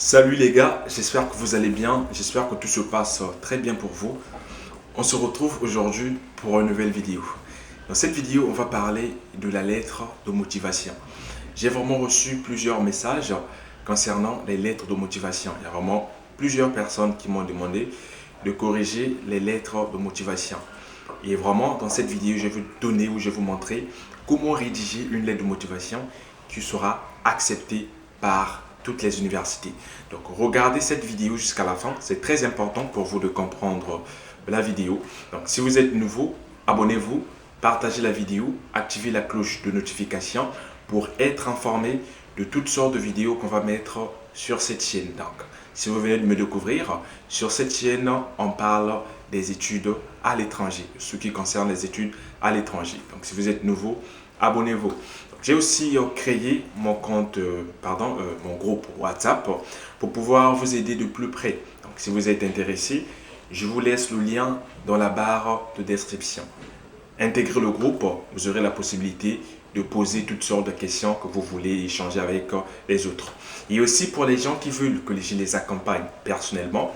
Salut les gars, j'espère que vous allez bien, j'espère que tout se passe très bien pour vous. On se retrouve aujourd'hui pour une nouvelle vidéo. Dans cette vidéo, on va parler de la lettre de motivation. J'ai vraiment reçu plusieurs messages concernant les lettres de motivation. Il y a vraiment plusieurs personnes qui m'ont demandé de corriger les lettres de motivation. Et vraiment, dans cette vidéo, je vais vous donner ou je vais vous montrer comment rédiger une lettre de motivation qui sera acceptée par toutes les universités. Donc, regardez cette vidéo jusqu'à la fin. C'est très important pour vous de comprendre la vidéo. Donc, si vous êtes nouveau, abonnez-vous, partagez la vidéo, activez la cloche de notification pour être informé de toutes sortes de vidéos qu'on va mettre sur cette chaîne. Donc, si vous venez de me découvrir, sur cette chaîne, on parle des études à l'étranger, ce qui concerne les études à l'étranger. Donc, si vous êtes nouveau, abonnez-vous. J'ai aussi créé mon compte, mon groupe WhatsApp pour pouvoir vous aider de plus près. Donc, si vous êtes intéressé, je vous laisse le lien dans la barre de description. Intégrez le groupe, vous aurez la possibilité de poser toutes sortes de questions que vous voulez échanger avec les autres. Et aussi pour les gens qui veulent que je les accompagne personnellement,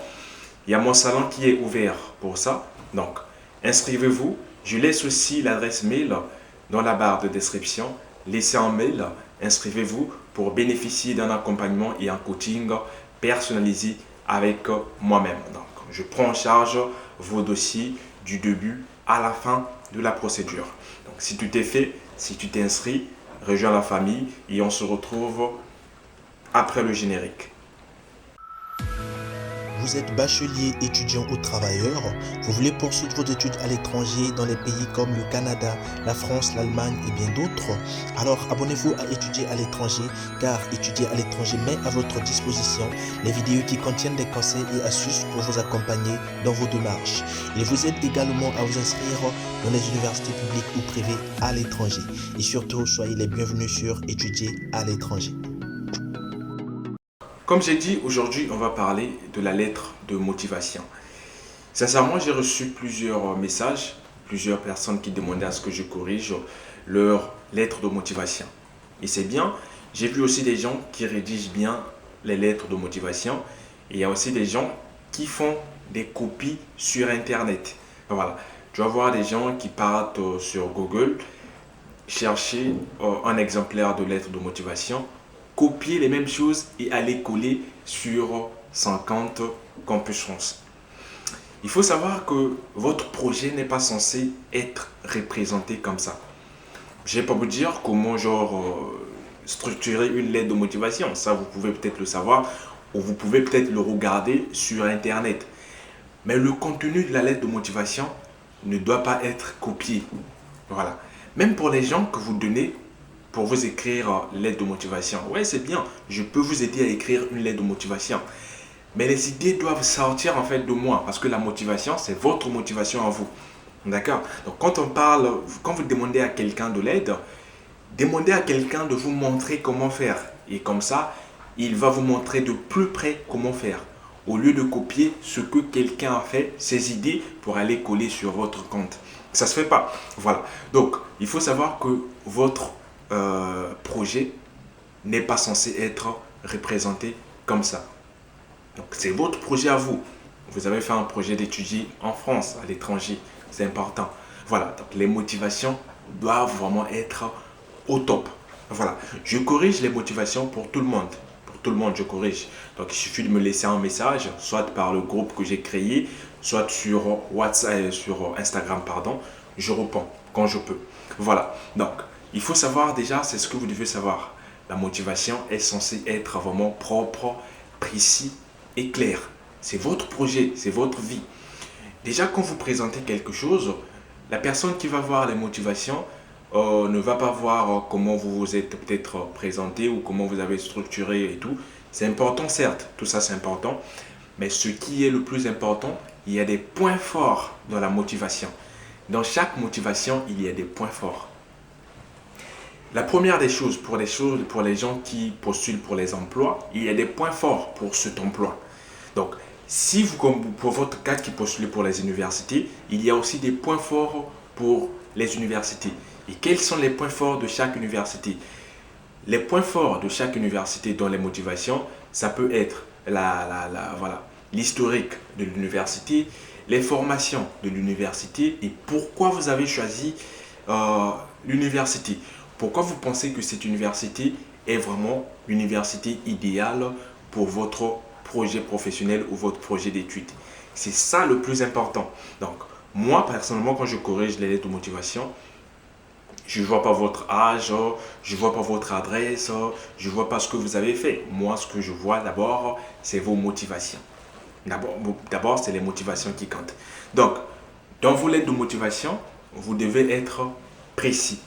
il y a mon salon qui est ouvert pour ça. Donc, inscrivez-vous. Je laisse aussi l'adresse mail dans la barre de description. Laissez un mail, inscrivez-vous pour bénéficier d'un accompagnement et un coaching personnalisé avec moi-même. Donc, je prends en charge vos dossiers du début à la fin de la procédure. Donc, si tout est fait, si tu t'es inscrit, rejoins la famille et on se retrouve après le générique. Vous êtes bachelier, étudiant ou travailleur, vous voulez poursuivre vos études à l'étranger dans les pays comme le Canada, la France, l'Allemagne et bien d'autres? Alors abonnez-vous à Étudier à l'étranger, car Étudier à l'étranger met à votre disposition les vidéos qui contiennent des conseils et astuces pour vous accompagner dans vos démarches. Il vous aide également à vous inscrire dans les universités publiques ou privées à l'étranger. Et surtout, soyez les bienvenus sur Étudier à l'étranger. Comme j'ai dit, aujourd'hui, on va parler de la lettre de motivation. Sincèrement, j'ai reçu plusieurs messages, plusieurs personnes qui demandaient à ce que je corrige leur lettre de motivation. Et c'est bien. J'ai vu aussi des gens qui rédigent bien les lettres de motivation. Et il y a aussi des gens qui font des copies sur Internet. Voilà. Tu vas voir des gens qui partent sur Google, chercher un exemplaire de lettre de motivation, copier les mêmes choses et aller coller sur 50 campus France. Il faut savoir que votre projet n'est pas censé être représenté comme ça. Je ne vais pas vous dire comment structurer une lettre de motivation. Ça, vous pouvez peut-être le savoir ou vous pouvez peut-être le regarder sur Internet. Mais le contenu de la lettre de motivation ne doit pas être copié. Voilà. Même pour les gens que vous donnez pour vous écrire lettre de motivation. Ouais, c'est bien. Je peux vous aider à écrire une lettre de motivation. Mais les idées doivent sortir en fait de moi parce que la motivation, c'est votre motivation à vous. D'accord? Donc quand on parle, quand vous demandez à quelqu'un de l'aide, demandez à quelqu'un de vous montrer comment faire. Et comme ça, il va vous montrer de plus près comment faire. Au lieu de copier ce que quelqu'un a fait, ses idées, pour aller coller sur votre compte. Ça ne se fait pas. Voilà. Donc, il faut savoir que votre projet n'est pas censé être représenté comme ça. Donc, c'est votre projet à vous. Vous avez fait un projet d'étudier en France, à l'étranger. C'est important. Voilà. Donc, les motivations doivent vraiment être au top. Voilà. Je corrige les motivations pour tout le monde. Pour tout le monde, je corrige. Donc, il suffit de me laisser un message, soit par le groupe que j'ai créé, soit sur WhatsApp, sur Instagram, pardon. Je réponds quand je peux. Voilà. Donc, il faut savoir déjà, c'est ce que vous devez savoir. La motivation est censée être vraiment propre, précis et clair. C'est votre projet, c'est votre vie. Déjà, quand vous présentez quelque chose, la personne qui va voir les motivations ne va pas voir comment vous vous êtes peut-être présenté ou comment vous avez structuré et tout. C'est important, certes, tout ça c'est important. Mais ce qui est le plus important, il y a des points forts dans la motivation. Dans chaque motivation, il y a des points forts. La première des choses, pour les gens qui postulent pour les emplois, il y a des points forts pour cet emploi. Donc, si vous, pour votre cas qui postulez pour les universités, il y a aussi des points forts pour les universités. Et quels sont les points forts de chaque université? Les points forts de chaque université dans les motivations, ça peut être voilà, l'historique de l'université, les formations de l'université et pourquoi vous avez choisi l'université. Pourquoi vous pensez que cette université est vraiment l'université idéale pour votre projet professionnel ou votre projet d'études. C'est ça le plus important. Donc, moi, personnellement, quand je corrige les lettres de motivation, je ne vois pas votre âge, je ne vois pas votre adresse, je ne vois pas ce que vous avez fait. Moi, ce que je vois d'abord, c'est vos motivations. D'abord, c'est les motivations qui comptent. Donc, dans vos lettres de motivation, vous devez être précis.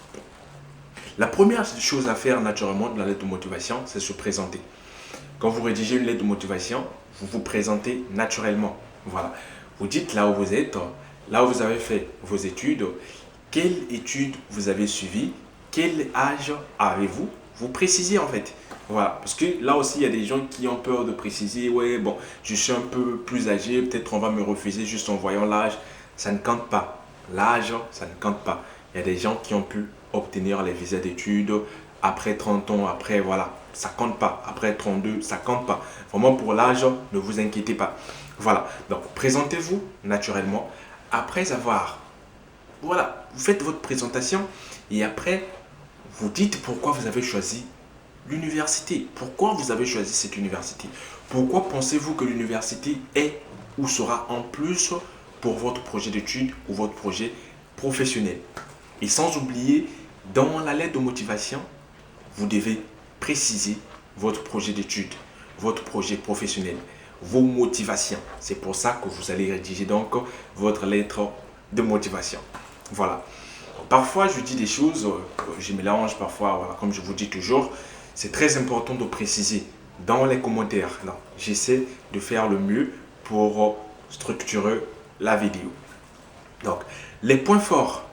La première chose à faire naturellement dans la lettre de motivation, c'est se présenter. Quand vous rédigez une lettre de motivation, vous vous présentez naturellement. Voilà. Vous dites là où vous êtes, là où vous avez fait vos études, quelles études vous avez suivies, quel âge avez-vous. Vous précisez en fait. Voilà. Parce que là aussi, il y a des gens qui ont peur de préciser. Ouais, bon, je suis un peu plus âgé, peut-être on va me refuser juste en voyant l'âge. Ça ne compte pas. L'âge, ça ne compte pas. Il y a des gens qui ont pu obtenir les visas d'études après 30 ans, après voilà, ça compte pas. Après 32, ça compte pas. Vraiment pour l'âge, ne vous inquiétez pas. Voilà, donc présentez-vous naturellement. Après avoir, voilà, vous faites votre présentation et après, vous dites pourquoi vous avez choisi l'université. Pourquoi vous avez choisi cette université. Pourquoi pensez-vous que l'université est ou sera en plus pour votre projet d'études ou votre projet professionnel. Et sans oublier, dans la lettre de motivation, vous devez préciser votre projet d'études, votre projet professionnel, vos motivations. C'est pour ça que vous allez rédiger donc votre lettre de motivation. Voilà. Parfois, je dis des choses, je mélange parfois, voilà, comme je vous dis toujours, c'est très important de préciser dans les commentaires. J'essaie de faire le mieux pour structurer la vidéo. Donc, les points forts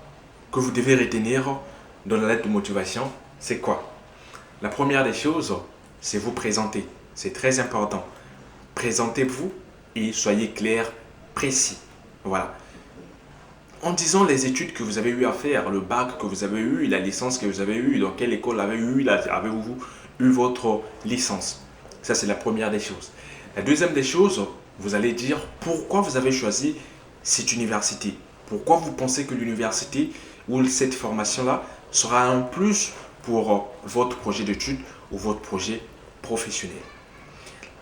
que vous devez retenir dans la lettre de motivation, c'est quoi? La première des choses, c'est vous présenter. C'est très important. Présentez-vous et soyez clair, précis. Voilà. En disant les études que vous avez eu à faire, le bac que vous avez eu, la licence que vous avez eue, dans quelle école avez-vous eu votre licence. Ça, c'est la première des choses. La deuxième des choses, vous allez dire pourquoi vous avez choisi cette université. Pourquoi vous pensez que l'université ou cette formation-là sera un plus pour votre projet d'études ou votre projet professionnel.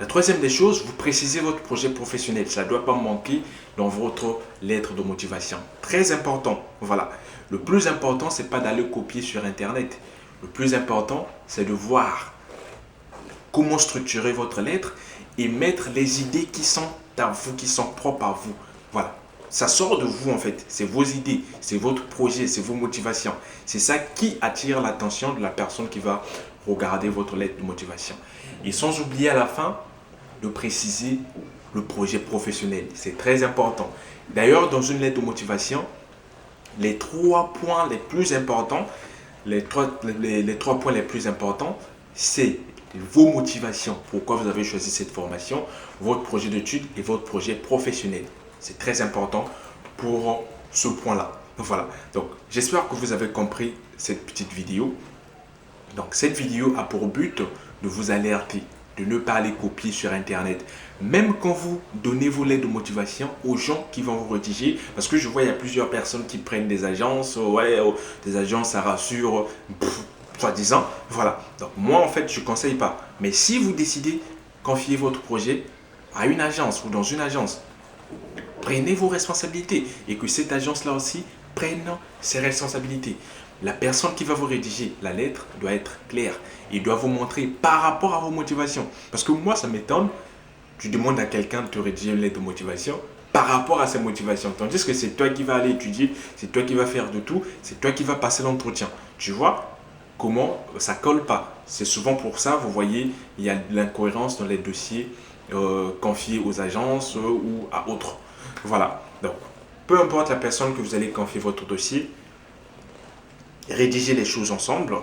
La troisième des choses, vous précisez votre projet professionnel. Ça ne doit pas manquer dans votre lettre de motivation. Très important. Voilà. Le plus important, ce n'est pas d'aller copier sur Internet. Le plus important, c'est de voir comment structurer votre lettre et mettre les idées qui sont à vous, qui sont propres à vous. Voilà. Ça sort de vous en fait. C'est vos idées, c'est votre projet, c'est vos motivations. C'est ça qui attire l'attention de la personne qui va regarder votre lettre de motivation. Et sans oublier à la fin de préciser le projet professionnel. C'est très important. D'ailleurs, dans une lettre de motivation, les trois points les plus importants, c'est vos motivations. Pourquoi vous avez choisi cette formation, votre projet d'études et votre projet professionnel. C'est très important pour ce point-là. Voilà. Donc, j'espère que vous avez compris cette petite vidéo. Donc, cette vidéo a pour but de vous alerter, de ne pas aller copier sur Internet. Même quand vous donnez vos lettres de motivation aux gens qui vont vous rédiger, parce que je vois il y a plusieurs personnes qui prennent des agences, des agences à rassure, soi-disant. Voilà. Donc, moi, en fait, je ne conseille pas. Mais si vous décidez confier votre projet à une agence ou dans une agence, prenez vos responsabilités et que cette agence-là aussi prenne ses responsabilités. La personne qui va vous rédiger la lettre doit être claire et doit vous montrer par rapport à vos motivations. Parce que moi, ça m'étonne, tu demandes à quelqu'un de te rédiger une lettre de motivation par rapport à ses motivations. Tandis que c'est toi qui vas aller étudier, c'est toi qui vas faire de tout, c'est toi qui vas passer l'entretien. Tu vois comment ça colle pas. C'est souvent pour ça, vous voyez, il y a de l'incohérence dans les dossiers confiés aux agences ou à autres. Voilà. Donc, peu importe la personne que vous allez confier votre dossier, rédigez les choses ensemble.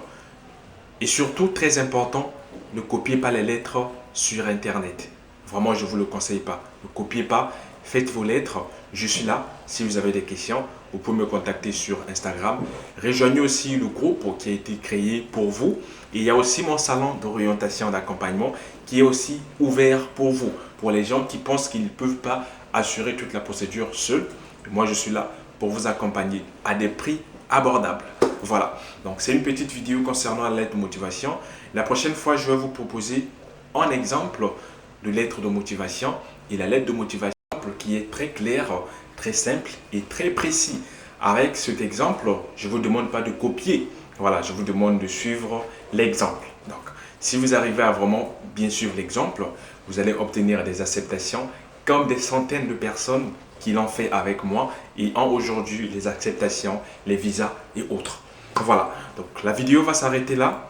Et surtout, très important, ne copiez pas les lettres sur Internet. Vraiment, je ne vous le conseille pas. Ne copiez pas faites vos lettres. Je suis là. Si vous avez des questions, vous pouvez me contacter sur Instagram. Rejoignez aussi le groupe qui a été créé pour vous. Et il y a aussi mon salon d'orientation d'accompagnement qui est aussi ouvert pour vous, pour les gens qui pensent qu'ils ne peuvent pas assurer toute la procédure seuls. Moi, je suis là pour vous accompagner à des prix abordables. Voilà, donc c'est une petite vidéo concernant la lettre de motivation. La prochaine fois, je vais vous proposer un exemple de lettre de motivation et la lettre de motivation qui est très claire, très simple et très précis. Avec cet exemple, je ne vous demande pas de copier. Voilà, je vous demande de suivre l'exemple. Donc, si vous arrivez à vraiment bien suivre l'exemple, vous allez obtenir des acceptations comme des centaines de personnes qui l'ont fait avec moi et ont aujourd'hui les acceptations, les visas et autres. Voilà, donc la vidéo va s'arrêter là.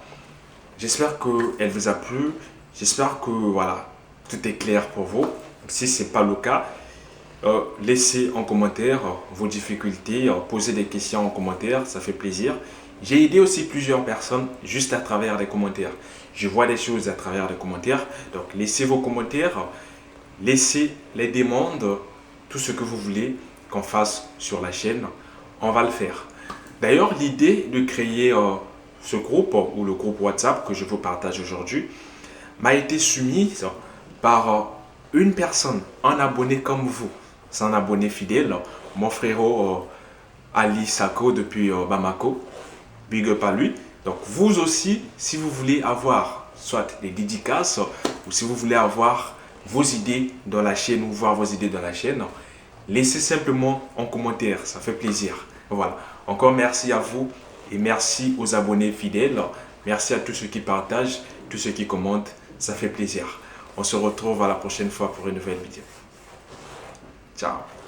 J'espère qu'elle vous a plu. J'espère que voilà, tout est clair pour vous. Si ce n'est pas le cas, laissez en commentaire vos difficultés, posez des questions en commentaire, ça fait plaisir. J'ai aidé aussi plusieurs personnes juste à travers des commentaires. Je vois des choses à travers des commentaires. Donc laissez vos commentaires, laissez les demandes, tout ce que vous voulez qu'on fasse sur la chaîne, on va le faire. D'ailleurs, l'idée de créer ce groupe ou le groupe WhatsApp que je vous partage aujourd'hui m'a été soumise par une personne, un abonné comme vous. C'est un abonné fidèle, mon frérot Ali Sako depuis Bamako. Big up à lui. Donc vous aussi, si vous voulez avoir soit des dédicaces ou si vous voulez avoir vos idées dans la chaîne ou voir vos idées dans la chaîne, laissez simplement en commentaire, ça fait plaisir. Voilà. Encore merci à vous et merci aux abonnés fidèles. Merci à tous ceux qui partagent, tous ceux qui commentent, ça fait plaisir. On se retrouve à la prochaine fois pour une nouvelle vidéo. Ciao.